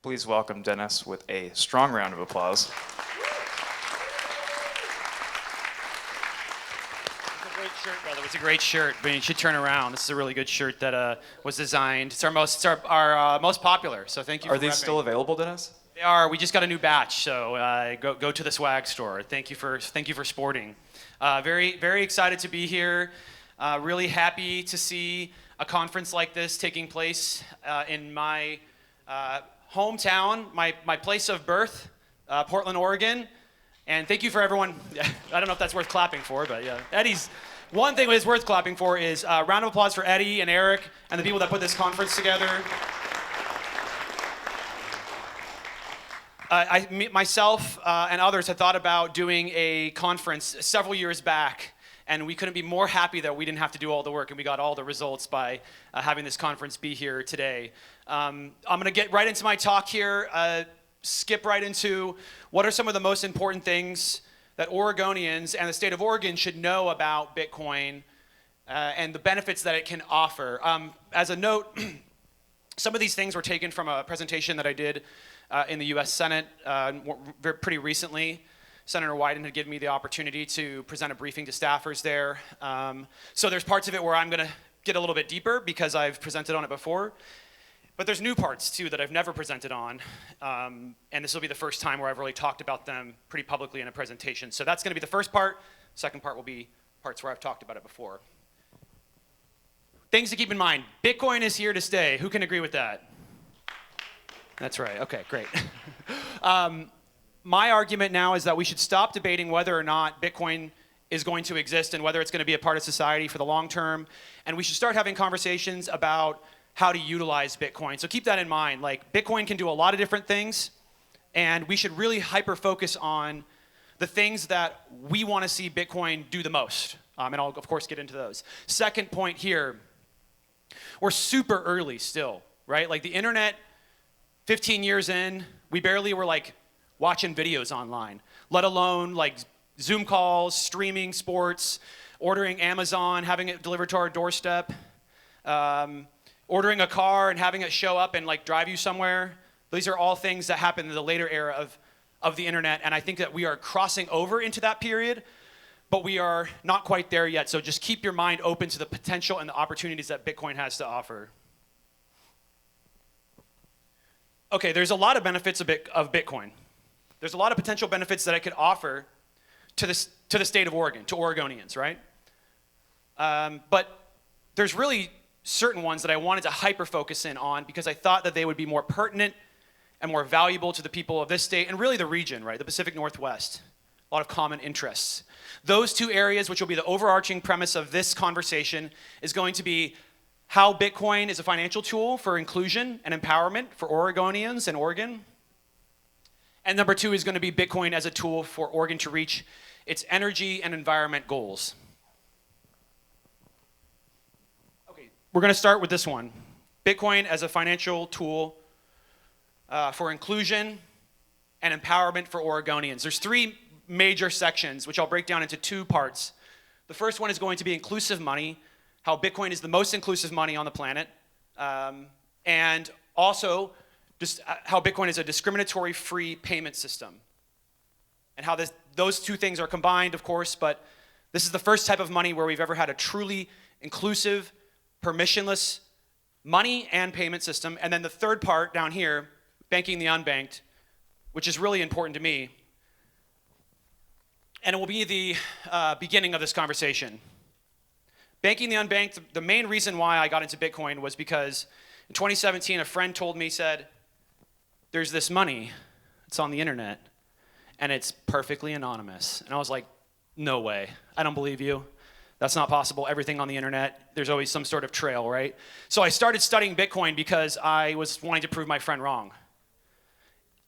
Please welcome Dennis with a strong round of applause. It's a great shirt, brother. It's a great shirt. But you should turn around. This is a really good shirt that was designed. It's our most popular. So thank you. Are these still available, Dennis? They are. We just got a new batch. So go to the swag store. Thank you for sporting. Very excited to be here. Really happy to see a conference like this taking place in my hometown, my place of birth, Portland, Oregon. And thank you for everyone. I don't know if that's worth clapping for, but yeah. Eddie's, one thing that is worth clapping for is a round of applause for Eddie and Eric and the people that put this conference together. Myself and others had thought about doing a conference several years back, and we couldn't be more happy that we didn't have to do all the work and we got all the results by having this conference be here today. I'm going to get right into my talk here, skip right into what are some of the most important things that Oregonians and the state of Oregon should know about Bitcoin and the benefits that it can offer. As a note, some of these things were taken from a presentation that I did in the U.S. Senate pretty recently. Senator Wyden had given me the opportunity to present a briefing to staffers there. So there's parts of it where I'm going to get a little bit deeper because I've presented on it before. But there's new parts, too, that I've never presented on. And this will be the first time where I've really talked about them pretty publicly in a presentation. So that's going to be the first part. Second part will be parts where I've talked about it before. Things to keep in mind. Bitcoin is here to stay. Who can agree with that? That's right. Okay, great. My argument now is that we should stop debating whether or not Bitcoin is going to exist and whether it's going to be a part of society for the long term. And we should start having conversations about how to utilize Bitcoin. So keep that in mind. Like, Bitcoin can do a lot of different things, and we should really hyper-focus on the things that we want to see Bitcoin do the most. And I'll, of course, get into those. Second point here, we're super early still, right? Like, the internet, 15 years in, we barely were, like, watching videos online, let alone like Zoom calls, streaming sports, ordering Amazon, having it delivered to our doorstep, ordering a car and having it show up and like drive you somewhere. These are all things that happened in the later era of the internet, and I think that we are crossing over into that period, but we are not quite there yet. So just keep your mind open to the potential and the opportunities that Bitcoin has to offer. Okay, there's a lot of benefits of Bitcoin. There's a lot of potential benefits that it could offer to the state of Oregon, to Oregonians, right? But there's really certain ones that I wanted to hyper-focus in on because I thought that they would be more pertinent and more valuable to the people of this state and really the region, right? The Pacific Northwest. A lot of common interests. Those two areas, which will be the overarching premise of this conversation, is going to be how Bitcoin is a financial tool for inclusion and empowerment for Oregonians and Oregon. And number two is going to be Bitcoin as a tool for Oregon to reach its energy and environment goals. Okay, we're going to start with this one. Bitcoin as a financial tool for inclusion and empowerment for Oregonians. There's three major sections, which I'll break down into two parts. The first one is going to be inclusive money, how Bitcoin is the most inclusive money on the planet, and also just how Bitcoin is a discriminatory-free payment system, and how those two things are combined, of course, but this is the first type of money where we've ever had a truly inclusive, permissionless money and payment system. And then the third part down here, banking the unbanked, which is really important to me, and it will be the beginning of this conversation. Banking the unbanked, the main reason why I got into Bitcoin was because in 2017, a friend told me, said, there's this money, it's on the internet, and it's perfectly anonymous. And I was like, no way, I don't believe you. That's not possible. Everything on the internet, there's always some sort of trail, right? So I started studying Bitcoin because I was wanting to prove my friend wrong.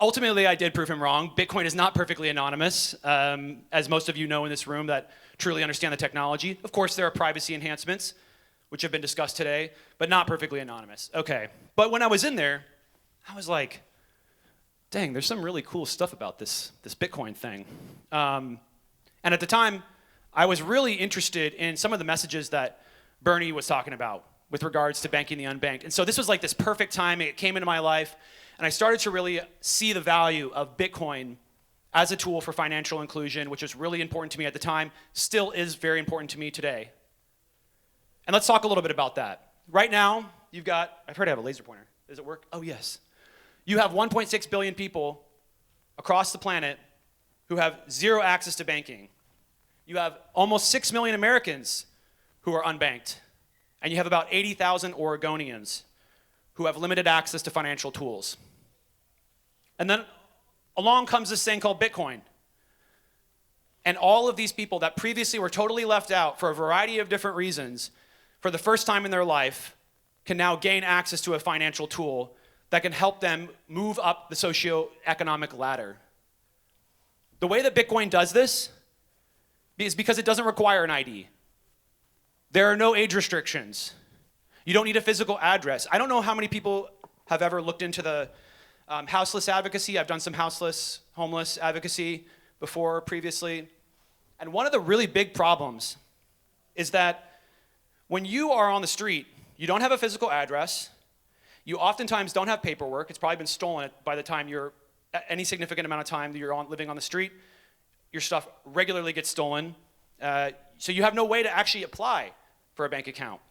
Ultimately, I did prove him wrong. Bitcoin is not perfectly anonymous, as most of you know in this room that truly understand the technology. Of course, there are privacy enhancements, which have been discussed today, but not perfectly anonymous. Okay, but when I was in there, I was like, dang, there's some really cool stuff about this Bitcoin thing. And at the time, I was really interested in some of the messages that Bernie was talking about with regards to banking the unbanked. And so this was like this perfect time. It came into my life, and I started to really see the value of Bitcoin as a tool for financial inclusion, which was really important to me at the time, still is very important to me today. And let's talk a little bit about that. Right now, you've got, I've heard I have a laser pointer. Does it work? Oh, yes. You have 1.6 billion people across the planet who have zero access to banking. You have almost 6 million Americans who are unbanked. And you have about 80,000 Oregonians who have limited access to financial tools. And then along comes this thing called Bitcoin. And all of these people that previously were totally left out for a variety of different reasons, for the first time in their life, can now gain access to a financial tool that can help them move up the socioeconomic ladder. The way that Bitcoin does this is because it doesn't require an ID. There are no age restrictions. You don't need a physical address. I don't know how many people have ever looked into the houseless advocacy. I've done some houseless, homeless advocacy before, previously. And one of the really big problems is that when you are on the street, you don't have a physical address. You oftentimes don't have paperwork. It's probably been stolen by the time you're, any significant amount of time that you're living on the street. Your stuff regularly gets stolen. So you have no way to actually apply for a bank account.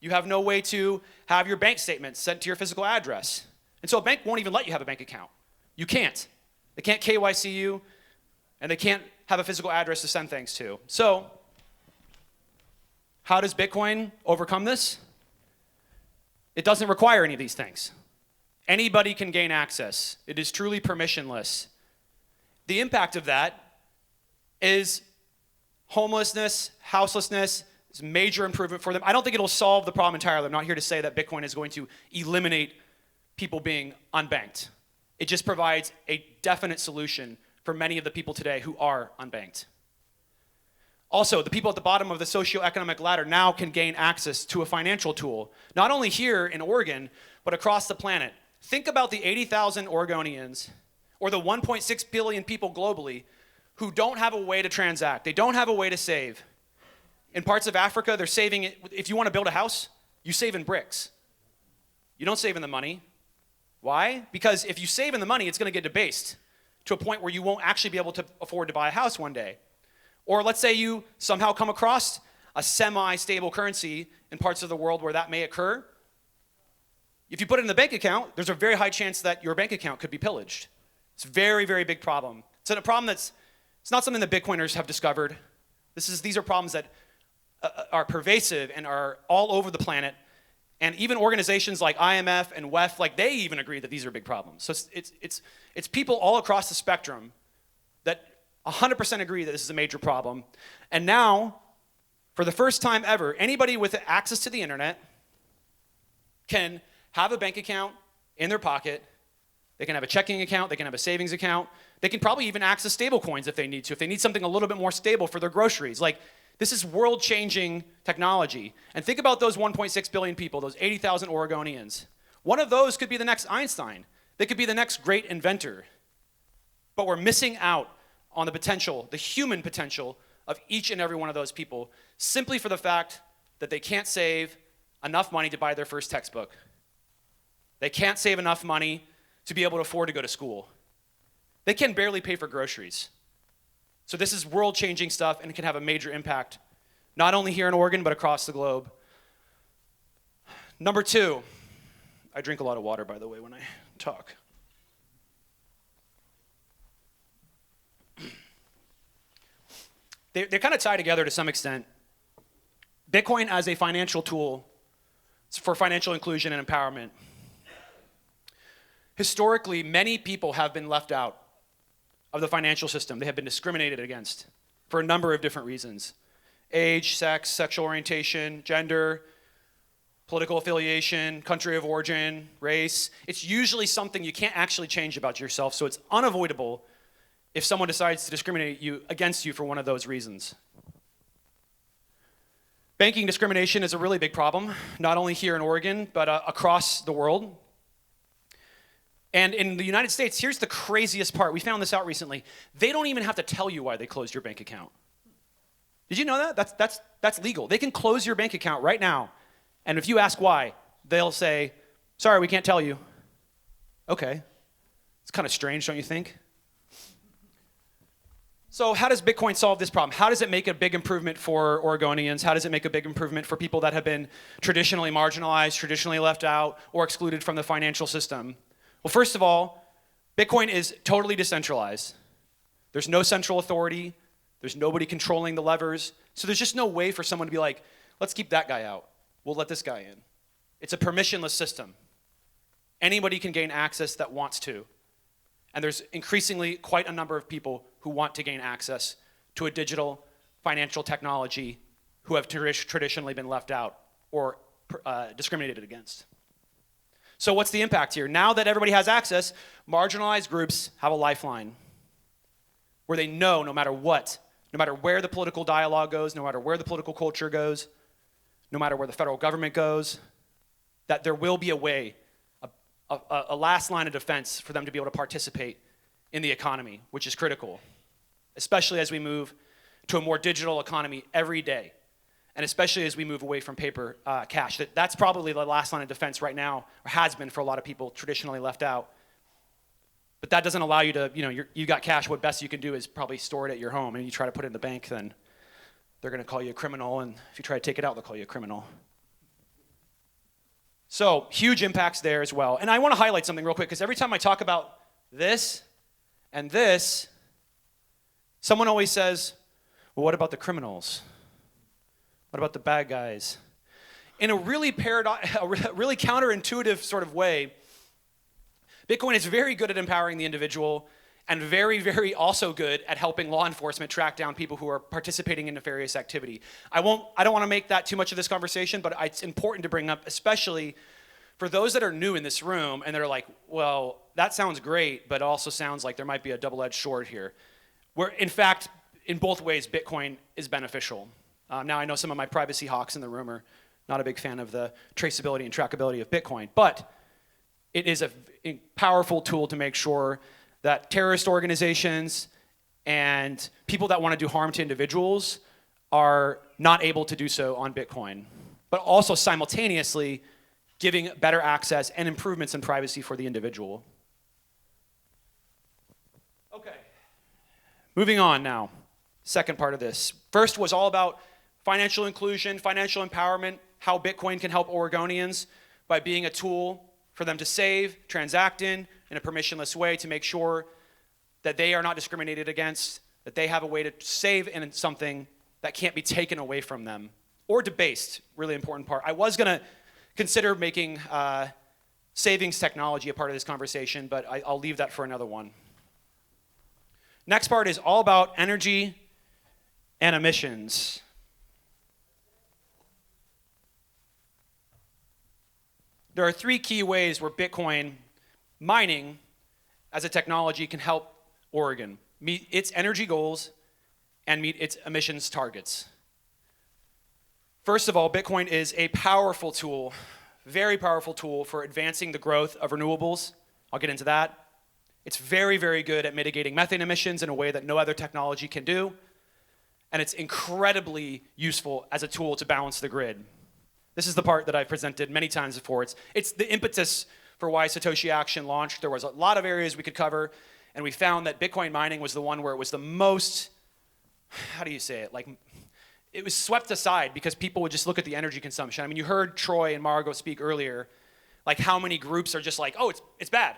You have no way to have your bank statements sent to your physical address. And so a bank won't even let you have a bank account. You can't. They can't KYC you, and they can't have a physical address to send things to. So how does Bitcoin overcome this? It doesn't require any of these things. Anybody can gain access. It is truly permissionless. The impact of that is homelessness, houselessness, is a major improvement for them. I don't think it'll solve the problem entirely. I'm not here to say that Bitcoin is going to eliminate people being unbanked. It just provides a definite solution for many of the people today who are unbanked. Also, the people at the bottom of the socioeconomic ladder now can gain access to a financial tool, not only here in Oregon, but across the planet. Think about the 80,000 Oregonians, or the 1.6 billion people globally, who don't have a way to transact. They don't have a way to save. In parts of Africa, they're saving it. If you want to build a house, you save in bricks. You don't save in the money. Why? Because if you save in the money, it's going to get debased to a point where you won't actually be able to afford to buy a house one day. Or let's say you somehow come across a semi-stable currency in parts of the world where that may occur. If you put it in the bank account, there's a very high chance that your bank account could be pillaged. It's a very, very big problem. It's a problem it's not something that Bitcoiners have discovered. These are problems that are pervasive and are all over the planet. And even organizations like IMF and WEF, like they even agree that these are big problems. So it's people all across the spectrum that 100% agree that this is a major problem. And now, for the first time ever, anybody with access to the internet can have a bank account in their pocket. They can have a checking account. They can have a savings account. They can probably even access stable coins if they need to, if they need something a little bit more stable for their groceries. Like, this is world-changing technology. And think about those 1.6 billion people, those 80,000 Oregonians. One of those could be the next Einstein. They could be the next great inventor. But we're missing out on the potential, the human potential of each and every one of those people, simply for the fact that they can't save enough money to buy their first textbook. They can't save enough money to be able to afford to go to school. They can barely pay for groceries. So this is world-changing stuff, and it can have a major impact, not only here in Oregon, but across the globe. Number 2, I drink a lot of water, by the way, when I talk. They're kind of tied together to some extent. Bitcoin as a financial tool for financial inclusion and empowerment. Historically, many people have been left out of the financial system. They have been discriminated against for a number of different reasons. Age, sex, sexual orientation, gender, political affiliation, country of origin, race. It's usually something you can't actually change about yourself, so it's unavoidable if someone decides to discriminate against you for one of those reasons. Banking discrimination is a really big problem, not only here in Oregon, but across the world. And in the United States, here's the craziest part. We found this out recently. They don't even have to tell you why they closed your bank account. Did you know that? That's legal. They can close your bank account right now. And if you ask why, they'll say, sorry, we can't tell you. Okay. It's kind of strange, don't you think? So how does Bitcoin solve this problem? How does it make a big improvement for Oregonians? How does it make a big improvement for people that have been traditionally marginalized, traditionally left out, or excluded from the financial system? Well, first of all, Bitcoin is totally decentralized. There's no central authority. There's nobody controlling the levers. So there's just no way for someone to be like, let's keep that guy out. We'll let this guy in. It's a permissionless system. Anybody can gain access that wants to. And there's increasingly quite a number of people who want to gain access to a digital financial technology who have traditionally been left out or discriminated against. So what's the impact here? Now that everybody has access, marginalized groups have a lifeline where they know no matter what, no matter where the political dialogue goes, no matter where the political culture goes, no matter where the federal government goes, that there will be a way, a last line of defense for them to be able to participate in the economy, which is critical, especially as we move to a more digital economy every day, and especially as we move away from paper cash. That's probably the last line of defense right now, or has been for a lot of people traditionally left out. But that doesn't allow you to, you got cash, what best you can do is probably store it at your home, and you try to put it in the bank, then they're gonna call you a criminal, and if you try to take it out, they'll call you a criminal. So, huge impacts there as well. And I want to highlight something real quick, because every time I talk about this and this, someone always says, well, what about the criminals? What about the bad guys? In a really counterintuitive sort of way, Bitcoin is very good at empowering the individual and very, very also good at helping law enforcement track down people who are participating in nefarious activity. I don't want to make that too much of this conversation, but it's important to bring up, especially for those that are new in this room and they're like, well, that sounds great, but it also sounds like there might be a double-edged sword here. Where, in fact, in both ways, Bitcoin is beneficial. Now, I know some of my privacy hawks in the room are not a big fan of the traceability and trackability of Bitcoin, but it is a powerful tool to make sure that terrorist organizations and people that want to do harm to individuals are not able to do so on Bitcoin, but also simultaneously giving better access and improvements in privacy for the individual. Okay, moving on now. Second part of this. First was all about financial inclusion, financial empowerment, how Bitcoin can help Oregonians by being a tool for them to save, transact in a permissionless way to make sure that they are not discriminated against, that they have a way to save in something that can't be taken away from them or debased, really important part. I was going to consider making savings technology a part of this conversation, but I'll leave that for another one. Next part is all about energy and emissions. There are three key ways where Bitcoin mining as a technology can help Oregon meet its energy goals and meet its emissions targets. First of all, Bitcoin is a powerful tool, very powerful tool for advancing the growth of renewables. I'll get into that. It's very, very good at mitigating methane emissions in a way that no other technology can do. And it's incredibly useful as a tool to balance the grid. This is the part that I've presented many times before. It's the impetus for why Satoshi Action launched. There was a lot of areas we could cover, and we found that Bitcoin mining was the one where it was the most, how do you say it? Like, it was swept aside because people would just look at the energy consumption. I mean, you heard Troy and Margot speak earlier, like how many groups are just like, oh, it's bad.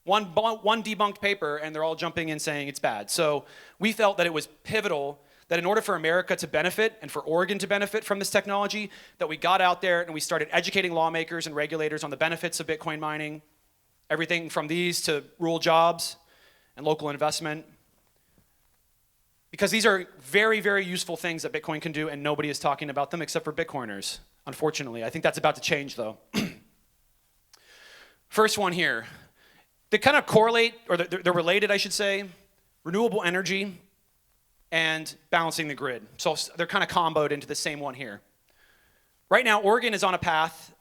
One debunked paper, and they're all jumping in saying it's bad. So we felt that it was pivotal that in order for America to benefit and for Oregon to benefit from this technology, that we got out there and we started educating lawmakers and regulators on the benefits of Bitcoin mining, everything from these to rural jobs and local investment. Because these are very, very useful things that Bitcoin can do, and nobody is talking about them except for Bitcoiners, unfortunately. I think that's about to change, though. First one here. They kind of correlate, or they're related, I should say, renewable energy and balancing the grid. So they're kind of comboed into the same one here. Right now, Oregon is on a path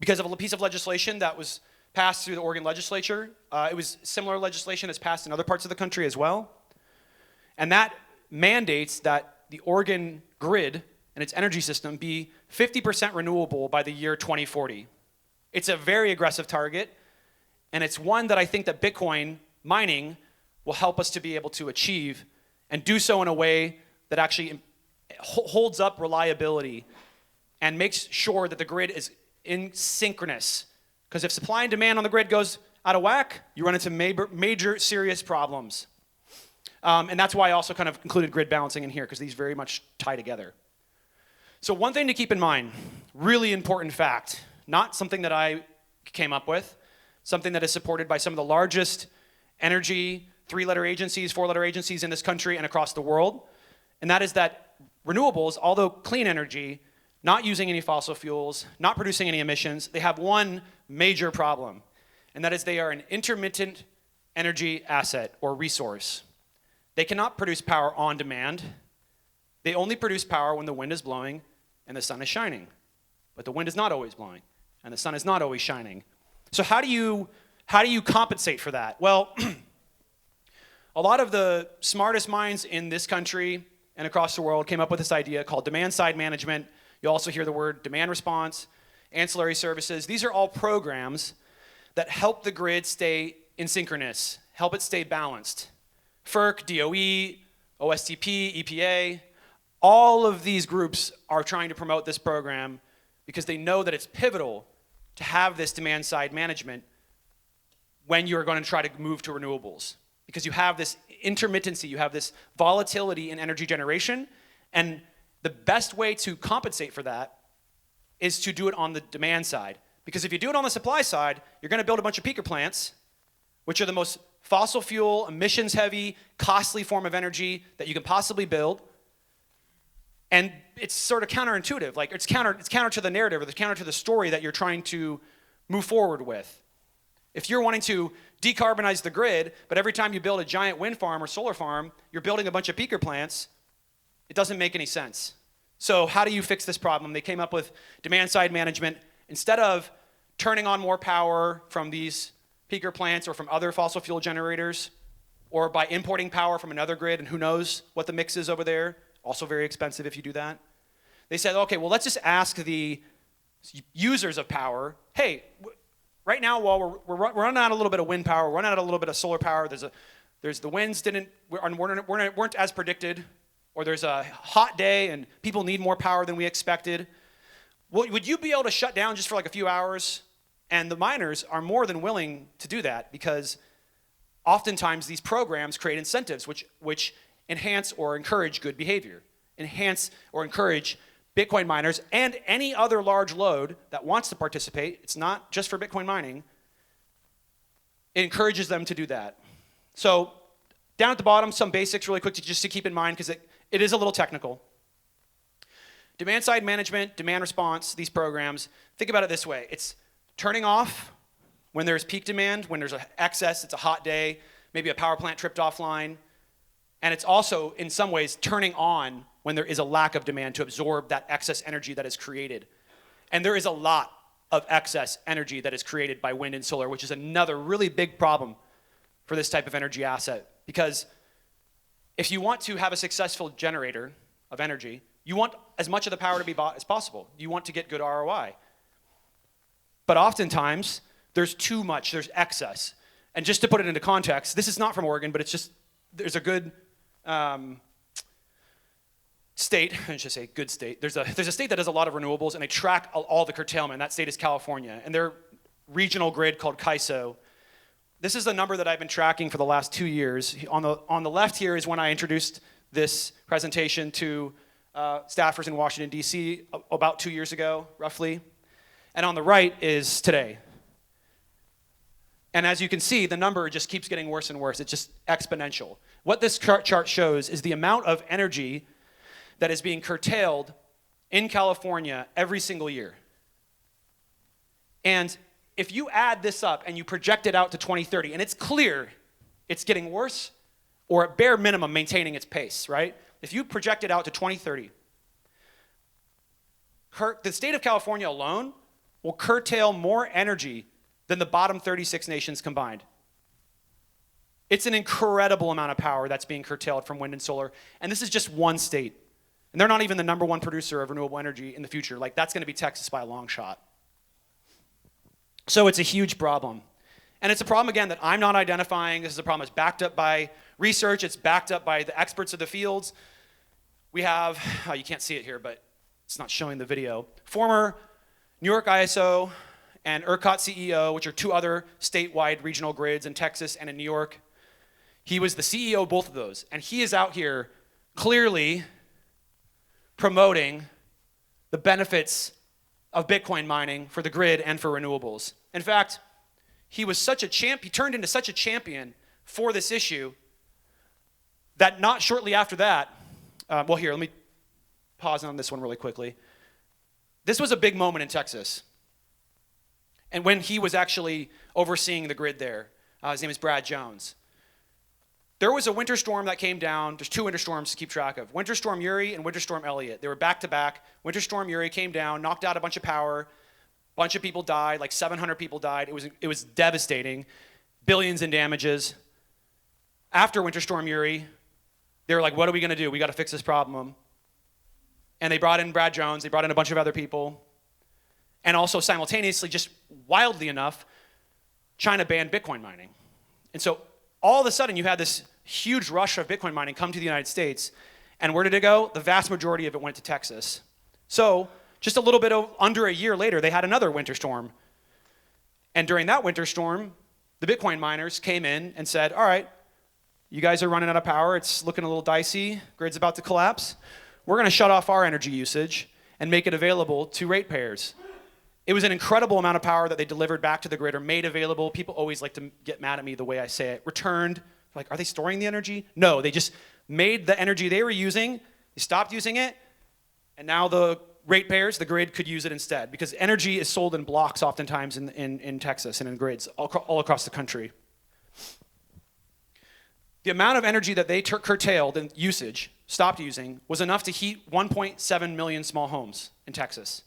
because of a piece of legislation that was passed through the Oregon legislature. It was similar legislation that's passed in other parts of the country as well. And that mandates that the Oregon grid and its energy system be 50% renewable by the year 2040. It's a very aggressive target, And it's one that I think that Bitcoin mining will help us to be able to achieve and do so in a way that actually holds up reliability and makes sure that the grid is in synchronous. Because if supply and demand on the grid goes out of whack, you run into major serious problems. And that's why I also kind of included grid balancing in here, because these very much tie together. So one thing to keep in mind, really important fact, not something that I came up with, something that is supported by some of the largest energy, 3-letter agencies, 4-letter agencies in this country and across the world, and that is that renewables, although clean energy, not using any fossil fuels, not producing any emissions, they have one major problem, and that is they are an intermittent energy asset or resource. They cannot produce power on demand. They only produce power when the wind is blowing and the sun is shining. But the wind is not always blowing and the sun is not always shining. So how do you compensate for that? Well, a lot of the smartest minds in this country and across the world came up with this idea called demand-side management. You also hear the word demand response, ancillary services. These are all programs that help the grid stay in synchronous, help it stay balanced. FERC, DOE, OSTP, EPA, all of these groups are trying to promote this program because they know that it's pivotal to have this demand-side management when you're going to try to move to renewables. Because you have this intermittency, you have this volatility in energy generation, and the best way to compensate for that is to do it on the demand side. Because if you do it on the supply side, you're going to build a bunch of peaker plants, which are the most fossil fuel, emissions-heavy, costly form of energy that you can possibly build. And it's sort of counterintuitive. Like it's counter to the narrative, or it's counter to the story that you're trying to move forward with. If you're wanting to decarbonize the grid, but every time you build a giant wind farm or solar farm, you're building a bunch of peaker plants, it doesn't make any sense. So how do you fix this problem? They came up with demand-side management. Instead of turning on more power from these peaker plants or from other fossil fuel generators, or by importing power from another grid, and who knows what the mix is over there, also very expensive if you do that. They said, okay, well, let's just ask the users of power, hey, right now, while we're running out a little bit of wind power, we're running out a little bit of solar power, there's the winds weren't as predicted, or there's a hot day and people need more power than we expected. Well, would you be able to shut down just for like a few hours? And the miners are more than willing to do that, because oftentimes these programs create incentives which enhance or encourage good behavior, enhance or encourage Bitcoin miners and any other large load that wants to participate. It's not just for Bitcoin mining. It encourages them to do that. So down at the bottom, some basics really quick just to keep in mind, because it is a little technical. Demand-side management, demand response, these programs, think about it this way. It's turning off when there's peak demand, when there's an excess, it's a hot day, maybe a power plant tripped offline. And it's also, in some ways, turning on when there is a lack of demand to absorb that excess energy that is created. And there is a lot of excess energy that is created by wind and solar, which is another really big problem for this type of energy asset. Because if you want to have a successful generator of energy, you want as much of the power to be bought as possible. You want to get good ROI. But oftentimes, there's too much, there's excess. And just to put it into context, this is not from Oregon, but it's just, there's a good state, I should say good state. There's a state that does a lot of renewables, and they track all the curtailment. That state is California, and their regional grid called CAISO. This is the number that I've been tracking for the last 2 years. On the left here is when I introduced this presentation to staffers in Washington, D.C. about 2 years ago, roughly. And on the right is today. And as you can see, the number just keeps getting worse and worse. It's just exponential. What this chart shows is the amount of energy that is being curtailed in California every single year. And if you add this up and you project it out to 2030, and it's clear it's getting worse, or at bare minimum maintaining its pace, right? If you project it out to 2030, the state of California alone will curtail more energy than the bottom 36 nations combined. It's an incredible amount of power that's being curtailed from wind and solar, and this is just one state. And they're not even the number one producer of renewable energy in the future. Like, that's going to be Texas by a long shot. So it's a huge problem. And it's a problem, again, that I'm not identifying. This is a problem that's backed up by research. It's backed up by the experts of the fields. We have, you can't see it here, but it's not showing the video. Former New York ISO and ERCOT CEO, which are two other statewide regional grids in Texas and in New York. He was the CEO of both of those. And he is out here clearly promoting the benefits of Bitcoin mining for the grid and for renewables. In fact, he turned into such a champion for this issue that not shortly after that, well, here, let me pause on this one really quickly. This was a big moment in Texas. And when he was actually overseeing the grid there, his name is Brad Jones. There was a winter storm that came down. There's two winter storms to keep track of. Winter Storm Uri and Winter Storm Elliott. They were back to back. Winter Storm Uri came down, knocked out a bunch of power. A bunch of people died, like 700 people died. It was devastating. Billions in damages. After Winter Storm Uri, they were like, what are we going to do? We got to fix this problem. And they brought in Brad Jones. They brought in a bunch of other people. And also simultaneously, just wildly enough, China banned Bitcoin mining. And so all of a sudden, you had this huge rush of Bitcoin mining come to the United States. And where did it go? The vast majority of it went to Texas. So just a little bit under a year later, they had another winter storm. And during that winter storm, the Bitcoin miners came in and said, all right, you guys are running out of power. It's looking a little dicey. Grid's about to collapse. We're going to shut off our energy usage and make it available to ratepayers. It was an incredible amount of power that they delivered back to the grid or made available. People always like to get mad at me the way I say it. Returned. Like, are they storing the energy? No, they just made the energy they were using. They stopped using it. And now the ratepayers, the grid, could use it instead. Because energy is sold in blocks oftentimes in Texas and in grids all across the country. The amount of energy that they curtailed in usage, stopped using, was enough to heat 1.7 million small homes in Texas.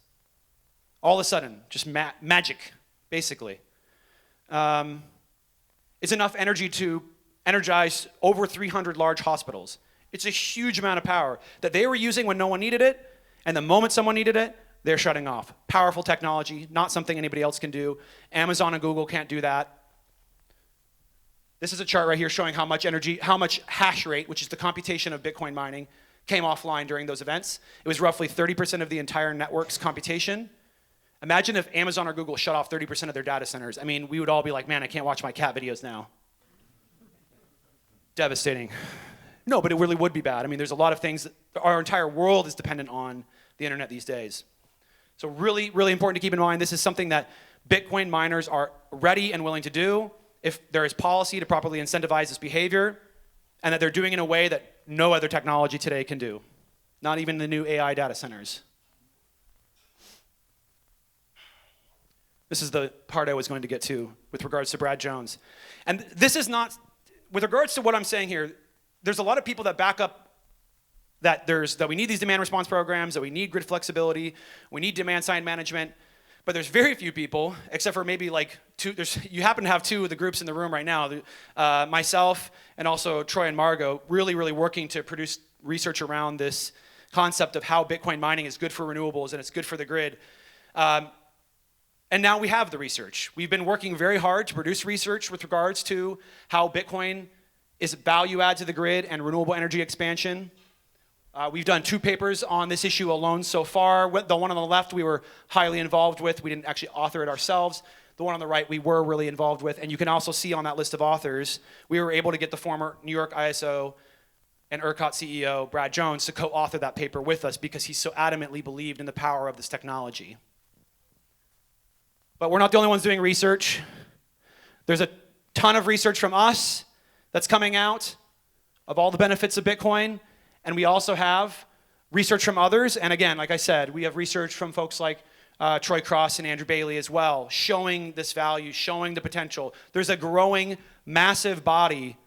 All of a sudden, just magic, basically. It's enough energy to energize over 300 large hospitals. It's a huge amount of power that they were using when no one needed it, and the moment someone needed it, they're shutting off. Powerful technology, not something anybody else can do. Amazon and Google can't do that. This is a chart right here showing how much energy, how much hash rate, which is the computation of Bitcoin mining, came offline during those events. It was roughly 30% of the entire network's computation. Imagine if Amazon or Google shut off 30% of their data centers. I mean, we would all be like, man, I can't watch my cat videos now. Devastating. No, but it really would be bad. I mean, there's a lot of things. Our entire world is dependent on the internet these days. So really, really important to keep in mind. This is something that Bitcoin miners are ready and willing to do if there is policy to properly incentivize this behavior, and that they're doing it in a way that no other technology today can do. Not even the new AI data centers. This is the part I was going to get to with regards to Brad Jones. And this is not, with regards to what I'm saying here, there's a lot of people that back up that we need these demand response programs, that we need grid flexibility, we need demand side management, but there's very few people, except for maybe like two, you happen to have two of the groups in the room right now, myself and also Troy and Margot, really, really working to produce research around this concept of how Bitcoin mining is good for renewables and it's good for the grid. And now we have the research. We've been working very hard to produce research with regards to how Bitcoin is value add to the grid and renewable energy expansion. We've done 2 papers on this issue alone so far. The one on the left we were highly involved with. We didn't actually author it ourselves. The one on the right we were really involved with. And you can also see on that list of authors, we were able to get the former New York ISO and ERCOT CEO, Brad Jones, to co-author that paper with us because he so adamantly believed in the power of this technology. But we're not the only ones doing research. There's a ton of research from us that's coming out of all the benefits of Bitcoin. And we also have research from others. And again, like I said, we have research from folks like Troy Cross and Andrew Bailey as well, showing this value, showing the potential. There's a growing, massive body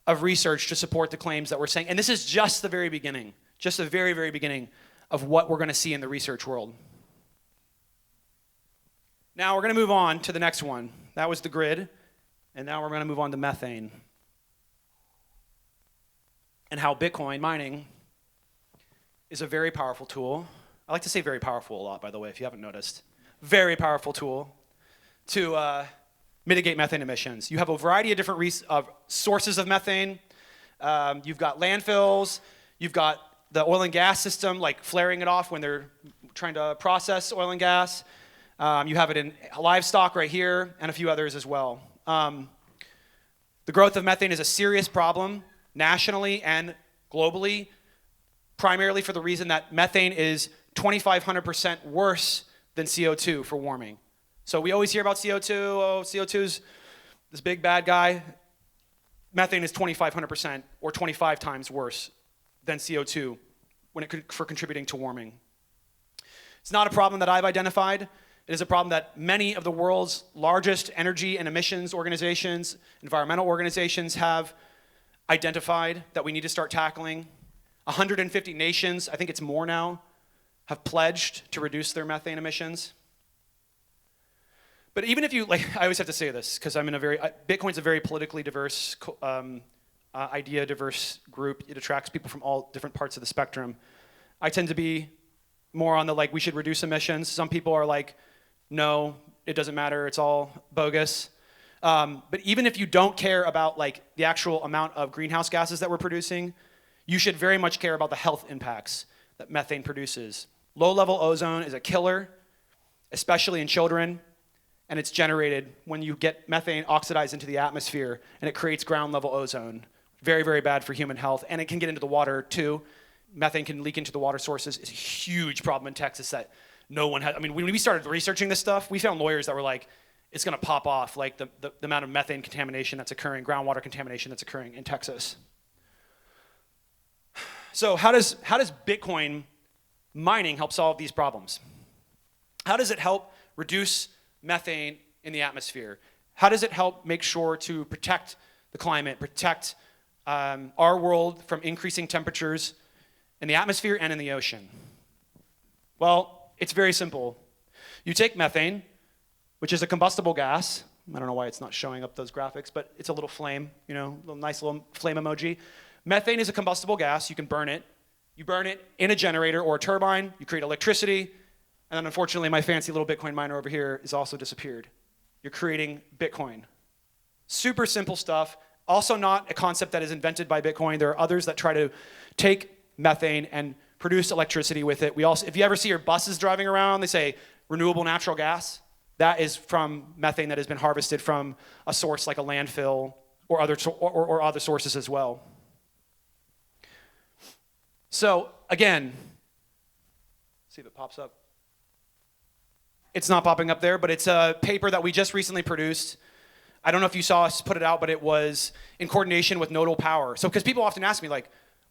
of research to support the claims that we're saying. And this is just the very beginning, just the very, very beginning of what we're going to see in the research world. Now we're going to move on to the next one. That was the grid. And now we're going to move on to methane. And how Bitcoin mining is a very powerful tool. I like to say very powerful a lot, by the way, if you haven't noticed. Very powerful tool to mitigate methane emissions. You have a variety of different sources of methane. You've got landfills. You've got the oil and gas system, like flaring it off when they're trying to process oil and gas. You have it in livestock right here, and a few others as well. The growth of methane is a serious problem nationally and globally, primarily for the reason that methane is 2,500% worse than CO2 for warming. So we always hear about CO2, oh, CO2's this big bad guy. Methane is 2,500% or 25 times worse than CO2 for contributing to warming. It's not a problem that I've identified. It is a problem that many of the world's largest energy and emissions organizations, environmental organizations have identified that we need to start tackling. 150 nations, I think it's more now, have pledged to reduce their methane emissions. But even if you, I always have to say this because Bitcoin's a very politically diverse, idea-diverse group. It attracts people from all different parts of the spectrum. I tend to be more on the we should reduce emissions. Some people are like, no, it doesn't matter, it's all bogus. But even if you don't care about the actual amount of greenhouse gases that we're producing, you should very much care about the health impacts that methane produces. Low-level ozone is a killer, especially in children, and it's generated when you get methane oxidized into the atmosphere, and it creates ground-level ozone. Very, very bad for human health, and it can get into the water too. Methane can leak into the water sources. It's a huge problem in Texas that no one has. I mean, when we started researching this stuff, we found lawyers that were like, it's going to pop off, the amount of methane contamination that's occurring, groundwater contamination that's occurring in Texas. So how does Bitcoin mining help solve these problems? How does it help reduce methane in the atmosphere? How does it help make sure to protect the climate, protect our world from increasing temperatures in the atmosphere and in the ocean? Well, it's very simple. You take methane, which is a combustible gas. I don't know why it's not showing up those graphics, but it's a little flame, nice little flame emoji. Methane is a combustible gas. You can burn it. You burn it in a generator or a turbine. You create electricity. And then unfortunately, my fancy little Bitcoin miner over here has also disappeared. You're creating Bitcoin. Super simple stuff. Also not a concept that is invented by Bitcoin. There are others that try to take methane and produce electricity with it. If you ever see your buses driving around, they say renewable natural gas. That is from methane that has been harvested from a source like a landfill or other sources as well. So again, see if it pops up. It's not popping up there, but it's a paper that we just recently produced. I don't know if you saw us put it out, but it was in coordination with Nodal Power. So because people often ask me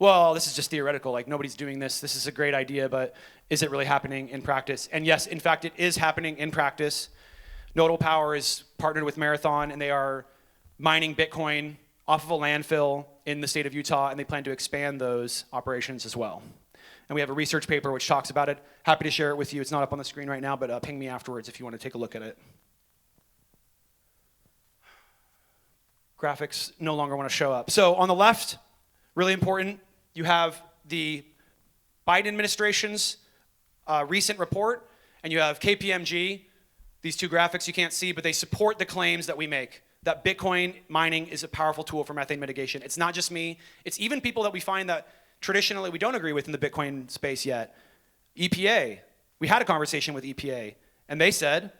well, this is just theoretical, nobody's doing this. This is a great idea, but is it really happening in practice? And yes, in fact, it is happening in practice. Nodal Power is partnered with Marathon, and they are mining Bitcoin off of a landfill in the state of Utah, and they plan to expand those operations as well. And we have a research paper which talks about it. Happy to share it with you. It's not up on the screen right now, but ping me afterwards if you want to take a look at it. Graphics no longer want to show up. So on the left, really important, you have the Biden administration's recent report, and you have KPMG. These two graphics you can't see, but they support the claims that we make, that Bitcoin mining is a powerful tool for methane mitigation. It's not just me. It's even people that we find that traditionally we don't agree with in the Bitcoin space yet. EPA, we had a conversation with EPA, and they said,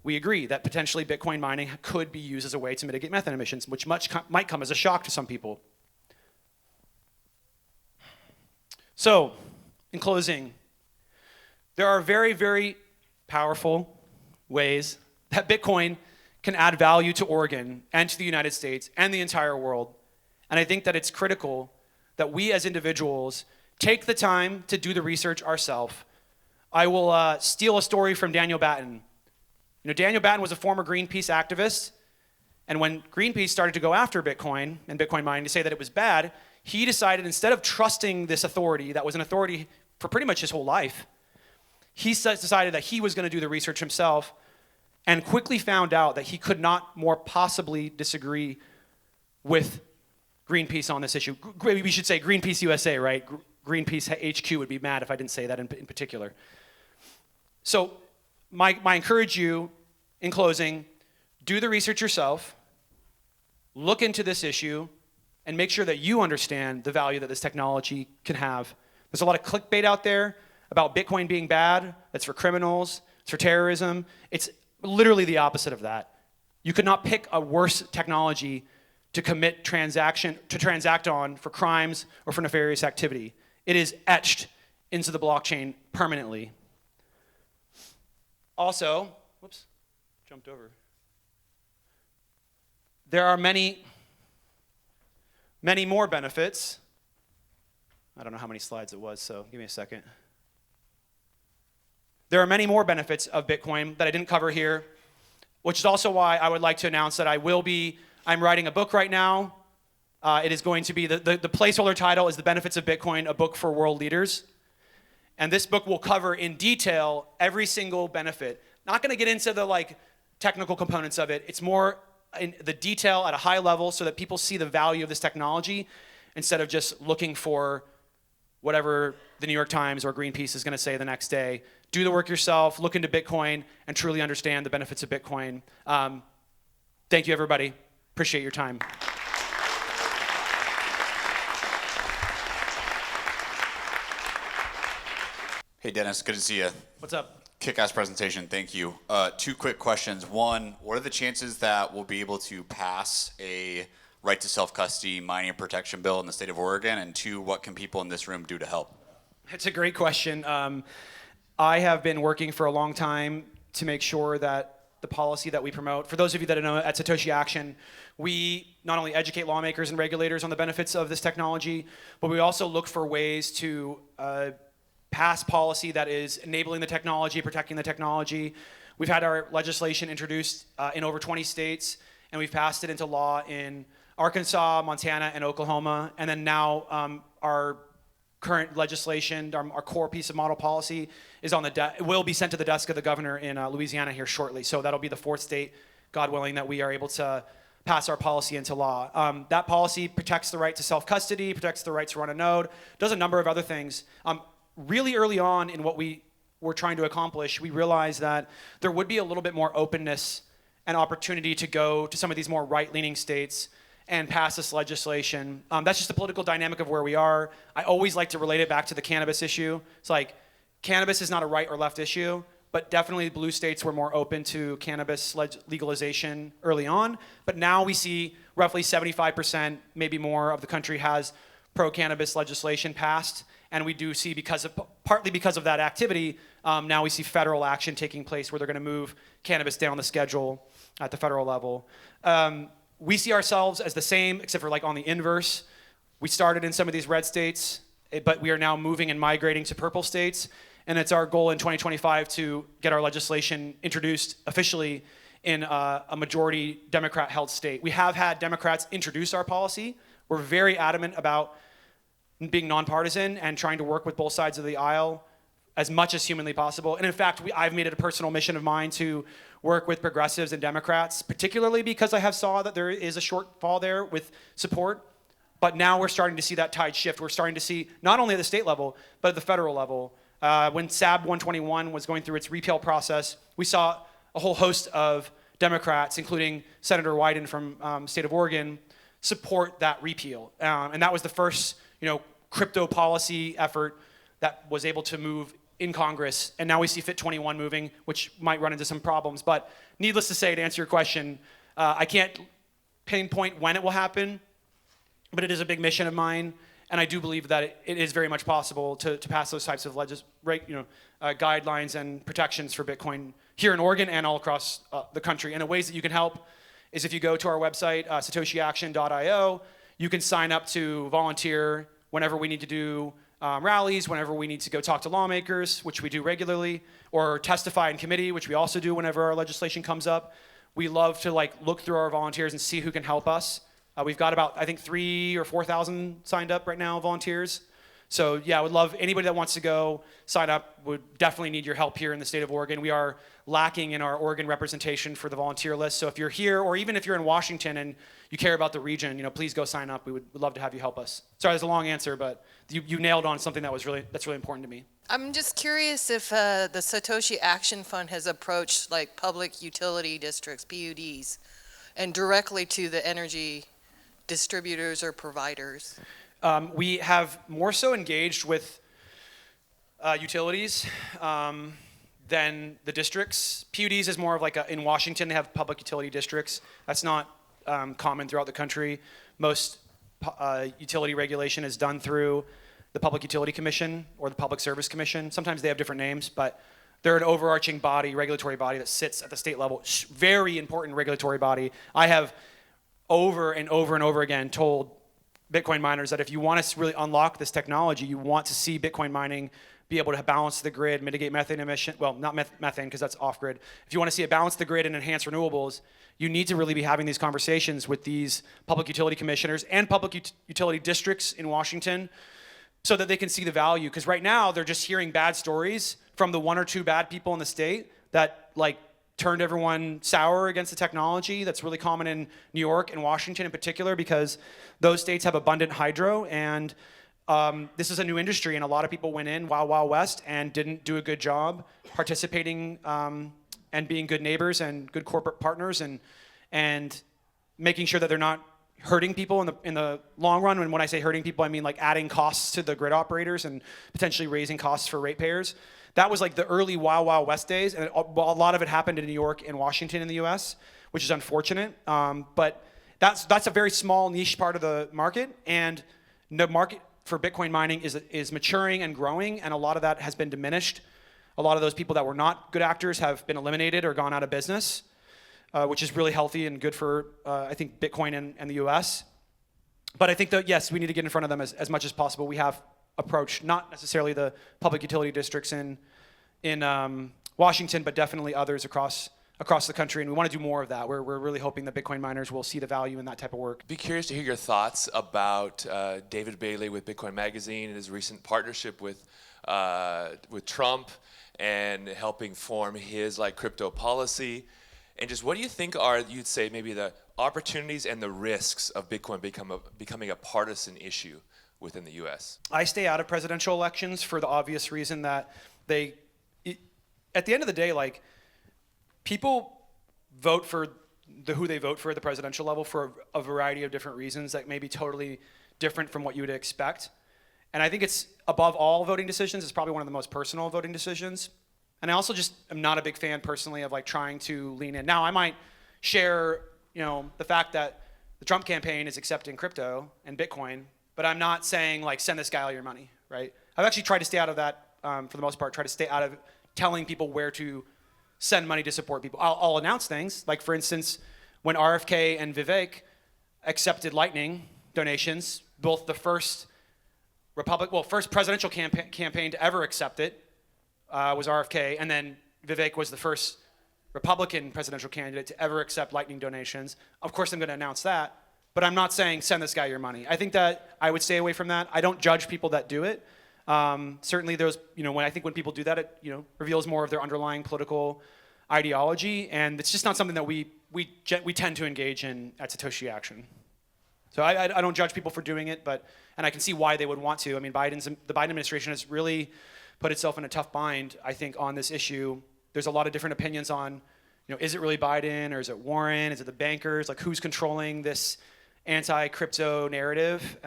we agree that potentially Bitcoin mining could be used as a way to mitigate methane emissions, which might come as a shock to some people. So, in closing, there are very, very powerful ways that Bitcoin can add value to Oregon and to the United States and the entire world. And I think that it's critical that we as individuals take the time to do the research ourselves. I will steal a story from Daniel Batten. Daniel Batten was a former Greenpeace activist, and when Greenpeace started to go after Bitcoin and Bitcoin mining to say that it was bad, he decided instead of trusting this authority that was an authority for pretty much his whole life, he decided that he was going to do the research himself and quickly found out that he could not more possibly disagree with Greenpeace on this issue. We should say Greenpeace USA, right? Greenpeace HQ would be mad if I didn't say that in particular. So I encourage you, in closing, do the research yourself, look into this issue, and make sure that you understand the value that this technology can have. There's a lot of clickbait out there about Bitcoin being bad. That's for criminals. It's for terrorism. It's literally the opposite of that. You could not pick a worse technology to transact on for crimes or for nefarious activity. It is etched into the blockchain permanently. Also, whoops, jumped over. There are many more benefits. I don't know how many slides it was, so give me a second. There are many more benefits of Bitcoin that I didn't cover here, which is also why I would like to announce that I'm writing a book right now. It is going to be, the placeholder title is The Benefits of Bitcoin, a book for world leaders. And this book will cover in detail every single benefit. Not gonna get into the technical components of it. It's more in the detail at a high level so that people see the value of this technology instead of just looking for whatever the New York Times or Greenpeace is gonna say the next day. Do the work yourself, look into Bitcoin, and truly understand the benefits of Bitcoin. Thank you, everybody. Appreciate your time. Hey, Dennis, good to see you. What's up? Kick-ass presentation, thank you. Two quick questions. One, what are the chances that we'll be able to pass a right to self-custody mining and protection bill in the state of Oregon? And two, what can people in this room do to help? It's a great question. I have been working for a long time to make sure that the policy that we promote, for those of you that don't know, at Satoshi Action, we not only educate lawmakers and regulators on the benefits of this technology, but we also look for ways to pass policy that is enabling the technology, protecting the technology. We've had our legislation introduced in over 20 states, and we've passed it into law in Arkansas, Montana, and Oklahoma. And then now our current legislation, our core piece of model policy, is on it will be sent to the desk of the governor in Louisiana here shortly. So that'll be the fourth state, God willing, that we are able to pass our policy into law. That policy protects the right to self-custody, protects the right to run a node, does a number of other things. Really early on in what we were trying to accomplish, we realized that there would be a little bit more openness and opportunity to go to some of these more right-leaning states and pass this legislation. That's just the political dynamic of where we are. I always like to relate it back to the cannabis issue. It's like, cannabis is not a right or left issue, but definitely blue states were more open to cannabis legalization early on. But now we see roughly 75%, maybe more, of the country has pro-cannabis legislation passed. And we do see, partly because of that activity, now we see federal action taking place where they're gonna move cannabis down the schedule at the federal level. We see ourselves as the same, except for on the inverse. We started in some of these red states, but we are now moving and migrating to purple states. And it's our goal in 2025 to get our legislation introduced officially in a majority Democrat-held state. We have had Democrats introduce our policy. We're very adamant about being nonpartisan and trying to work with both sides of the aisle as much as humanly possible. And in fact, I've made it a personal mission of mine to work with progressives and Democrats, particularly because I have saw that there is a shortfall there with support. But now we're starting to see that tide shift. We're starting to see, not only at the state level, but at the federal level. When SAB 121 was going through its repeal process, we saw a whole host of Democrats, including Senator Wyden from state of Oregon, support that repeal. And that was the first crypto policy effort that was able to move in Congress. And now we see Fit 21 moving, which might run into some problems. But needless to say, to answer your question, I can't pinpoint when it will happen, but it is a big mission of mine. And I do believe that it is very much possible to pass those types of guidelines and protections for Bitcoin here in Oregon and all across the country. And the ways that you can help is if you go to our website, satoshiaction.io, you can sign up to volunteer whenever we need to do rallies, whenever we need to go talk to lawmakers, which we do regularly, or testify in committee, which we also do whenever our legislation comes up. We love to look through our volunteers and see who can help us. We've got about, I think, 3,000 or 4,000 signed up right now, volunteers. So yeah, I would love anybody that wants to go sign up. Would definitely need your help here in the state of Oregon. We are lacking in our Oregon representation for the volunteer list. So if you're here, or even if you're in Washington and you care about the region, please go sign up. We would love to have you help us. Sorry, that's a long answer, but you nailed on something that's really important to me. I'm just curious if the Satoshi Action Fund has approached like public utility districts, PUDs, and directly to the energy distributors or providers. We have more so engaged with utilities than the districts. PUDs is more of like in Washington, they have public utility districts. That's not common throughout the country. Most utility regulation is done through the Public Utility Commission or the Public Service Commission. Sometimes they have different names, but they're an overarching body, regulatory body that sits at the state level. Very important regulatory body. I have over and over and over again told Bitcoin miners that if you want to really unlock this technology, you want to see Bitcoin mining be able to balance the grid, mitigate methane emission, well, not methane because that's off grid. If you want to see it balance the grid and enhance renewables, you need to really be having these conversations with these public utility commissioners and public utility districts in Washington so that they can see the value. Because right now they're just hearing bad stories from the one or two bad people in the state that like turned everyone sour against the technology. That's really common in New York and Washington in particular because those states have abundant hydro, and this is a new industry, and a lot of people went in Wild West and didn't do a good job participating and being good neighbors and good corporate partners and making sure that they're not hurting people in the long run. And when I say hurting people, I mean like adding costs to the grid operators and potentially raising costs for ratepayers. That was like the early Wild West days, and a lot of it happened in New York and Washington in the U.S., which is unfortunate. But that's a very small niche part of the market, and the market for Bitcoin mining is maturing and growing, and a lot of that has been diminished. A lot of those people that were not good actors have been eliminated or gone out of business, which is really healthy and good for, I think, Bitcoin and the US. But I think that, yes, we need to get in front of them as much as possible. We have approached not necessarily the public utility districts in Washington, but definitely others across the country, and we want to do more of that. We're really hoping that Bitcoin miners will see the value in that type of work. Be curious to hear your thoughts about David Bailey with Bitcoin Magazine and his recent partnership with Trump and helping form his like crypto policy. And just what do you think are, you'd say, maybe the opportunities and the risks of Bitcoin becoming a partisan issue within the U.S.? I stay out of presidential elections for the obvious reason that at the end of the day, like, people vote for who they vote for at the presidential level for a variety of different reasons that may be totally different from what you would expect. And I think it's above all voting decisions. It's probably one of the most personal voting decisions. And I also just am not a big fan personally of like trying to lean in. Now I might share, the fact that the Trump campaign is accepting crypto and Bitcoin, but I'm not saying like send this guy all your money, right? I've actually tried to stay out of that for the most part. Try to stay out of telling people where to send money to support people. I'll announce things, like for instance, when RFK and Vivek accepted Lightning donations, both the first presidential campaign to ever accept it was RFK, and then Vivek was the first Republican presidential candidate to ever accept Lightning donations. Of course, I'm going to announce that, but I'm not saying send this guy your money. I think that I would stay away from that. I don't judge people that do it. Certainly those, when people do that, it, reveals more of their underlying political ideology, and it's just not something that we tend to engage in at Satoshi Action. So I don't judge people for doing it, and I can see why they would want to. I mean, the Biden administration has really put itself in a tough bind, I think, on this issue. There's a lot of different opinions on, is it really Biden or is it Warren? Is it the bankers? Like, who's controlling this anti-crypto narrative?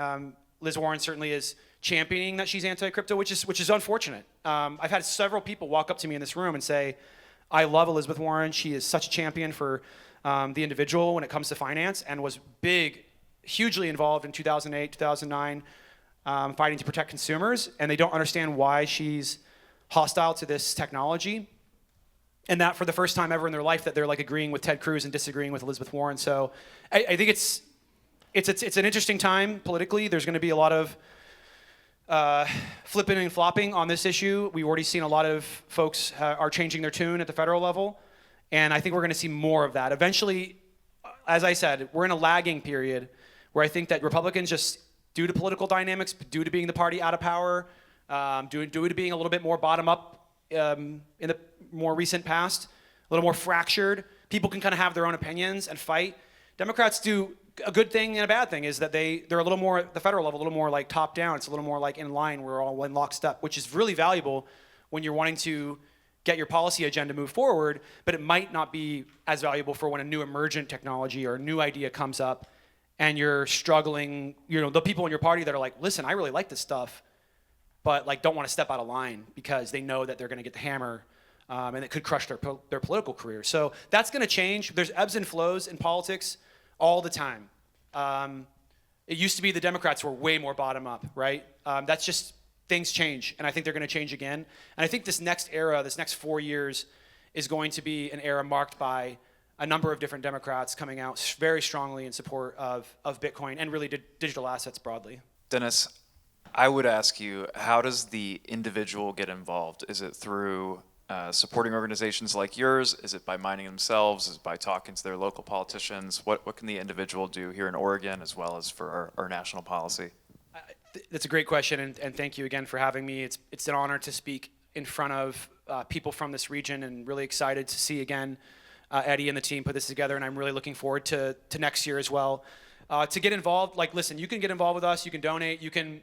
Liz Warren certainly is championing that she's anti-crypto, which is unfortunate. I've had several people walk up to me in this room and say, I love Elizabeth Warren. She is such a champion for the individual when it comes to finance, and was hugely involved in 2008, 2009, fighting to protect consumers, and they don't understand why she's hostile to this technology. And that for the first time ever in their life that they're like agreeing with Ted Cruz and disagreeing with Elizabeth Warren. So I think it's an interesting time politically. There's going to be a lot of flipping and flopping on this issue. We've already seen a lot of folks are changing their tune at the federal level, and I think we're going to see more of that. Eventually, as I said, we're in a lagging period where I think that Republicans, just due to political dynamics, due to being the party out of power, due to being a little bit more bottom-up in the more recent past, a little more fractured, people can kind of have their own opinions and fight. Democrats do a good thing and a bad thing is that they're a little more, at the federal level, a little more like top down. It's a little more like in line. We're all in lockstep, which is really valuable when you're wanting to get your policy agenda move forward, but it might not be as valuable for when a new emergent technology or a new idea comes up and you're struggling, the people in your party that are like, listen, I really like this stuff, but like don't want to step out of line because they know that they're going to get the hammer and it could crush their political career. So that's going to change. There's ebbs and flows in politics all the time. It used to be the Democrats were way more bottom up, right? That's just, things change, and I think they're going to change again. And I think this next era, this next 4 years, is going to be an era marked by a number of different Democrats coming out very strongly in support of Bitcoin and really digital assets broadly. Dennis, I would ask you, how does the individual get involved? Is it through supporting organizations like yours? Is it by mining themselves? Is it by talking to their local politicians? What can the individual do here in Oregon as well as for our national policy? That's a great question, and thank you again for having me. It's an honor to speak in front of people from this region, and really excited to see again Eddie and the team put this together, and I'm really looking forward to next year as well. To get involved, listen, you can get involved with us, you can donate, you can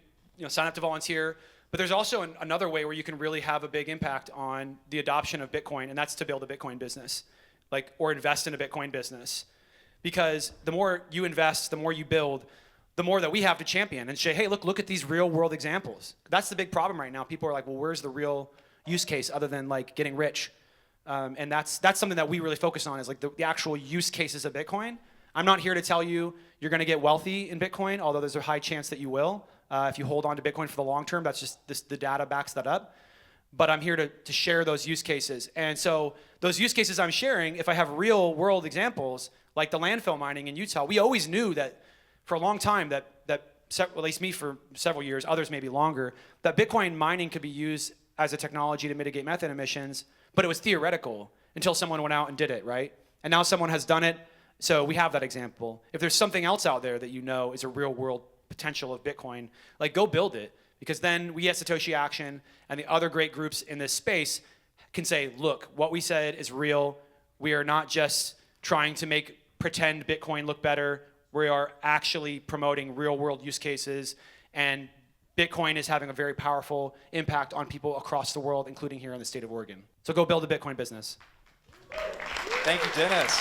sign up to volunteer, but there's also another way where you can really have a big impact on the adoption of Bitcoin, and that's to build a Bitcoin business, or invest in a Bitcoin business. Because the more you invest, the more you build, the more that we have to champion and say, hey, look at these real world examples. That's the big problem right now. People are like, well, where's the real use case other than getting rich? And that's something that we really focus on, is the actual use cases of Bitcoin. I'm not here to tell you you're going to get wealthy in Bitcoin, although there's a high chance that you will. If you hold on to Bitcoin for the long term, that's just the data backs that up. But I'm here to share those use cases. And so those use cases I'm sharing, if I have real world examples, like the landfill mining in Utah, we always knew that for a long time that at least me for several years, others maybe longer, that Bitcoin mining could be used as a technology to mitigate methane emissions, but it was theoretical until someone went out and did it, right? And now someone has done it, so we have that example. If there's something else out there that is a real world potential of Bitcoin, go build it, because then we at Satoshi Action and the other great groups in this space can say, look, what we said is real. We are not just trying to pretend Bitcoin look better. We are actually promoting real world use cases, and Bitcoin is having a very powerful impact on people across the world, including here in the state of Oregon. So go build a Bitcoin business. Thank you, Dennis.